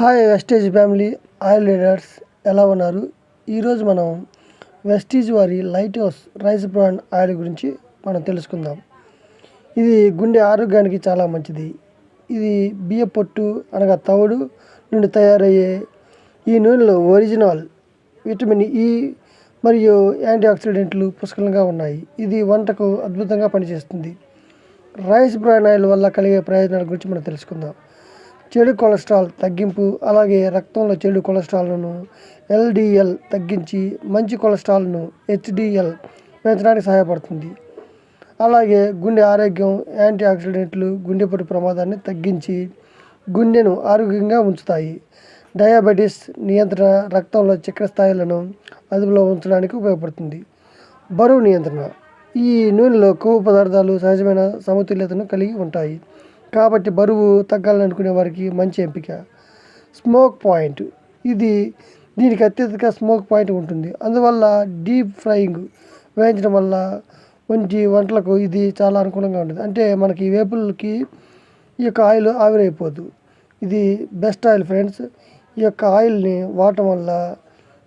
Hi Vestige family oil leaders ఎలా ఉన్నారు? ఈరోజు మనం వెస్టీజ్ వారి Light House rice brand oil గురించి మనం తెలుసుకుందాం. ఇది గుండె ఆరోగ్యానికి చాలా మంచిది. ఇది బియ్య పొట్టు అనగా తవుడు నుండి తయారయ్యే ఈ నూనెలో ఒరిజినల్ విటమిన్ ఈ మరియు యాంటీ ఆక్సిడెంట్లు పుష్కలంగా ఉన్నాయి. ఇది వంటకు అద్భుతంగా పనిచేస్తుంది. రైస్ బ్రాండ్ ఆయిల్ వల్ల కలిగే ప్రయోజనాల గురించి మనం తెలుసుకుందాం. చెడు కొలెస్ట్రాల్ తగ్గింపు, అలాగే రక్తంలో చెడు కొలెస్ట్రాల్ను ఎల్డిఎల్ తగ్గించి మంచి కొలెస్ట్రాల్ను హెచ్డిఎల్ పెంచడానికి సహాయపడుతుంది. అలాగే గుండె ఆరోగ్యం, యాంటీ ఆక్సిడెంట్లు గుండెపోటు ప్రమాదాన్ని తగ్గించి గుండెను ఆరోగ్యంగా ఉంచుతాయి. డయాబెటీస్ నియంత్రణ, రక్తంలో చక్కెర స్థాయిలను అదుపులో ఉంచడానికి ఉపయోగపడుతుంది. బరువు నియంత్రణ, ఈ నూనెలో కొవ్వు పదార్థాలు సహజమైన సమతుల్యతను కలిగి ఉంటాయి కాబట్టి బరువు తగ్గాలనుకునే వారికి మంచి ఎంపిక. స్మోక్ పాయింట్, దీనికి అత్యధిక స్మోక్ పాయింట్ ఉంటుంది. అందువల్ల డీప్ ఫ్రైయింగ్ వేయించడం వల్ల వంటి వంటలకు ఇది చాలా అనుకూలంగా ఉంటుంది. అంటే మనకి వేపులకి ఈ యొక్క ఆయిల్ ఆవిరైపోదు. ఇది బెస్ట్ ఆయిల్ ఫ్రెండ్స్. ఈ యొక్క ఆయిల్ని వాడటం వల్ల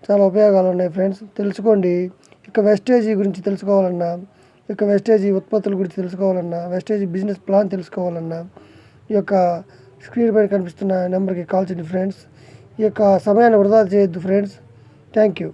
చాలా ఉపయోగాలు ఉన్నాయి ఫ్రెండ్స్, తెలుసుకోండి. ఇక వెస్టేజీ గురించి తెలుసుకోవాలన్నా, ఇక వెస్టేజీ ఉత్పత్తుల గురించి తెలుసుకోవాలన్నా, వెస్టేజీ బిజినెస్ ప్లాన్ తెలుసుకోవాలన్నా ఈ యొక్క స్క్రీన్ పైన కనిపిస్తున్న నెంబర్కి కాల్ చేయండి ఫ్రెండ్స్. ఈ యొక్క సమయాన్ని వృధా చేయొద్దు ఫ్రెండ్స్. Thank you.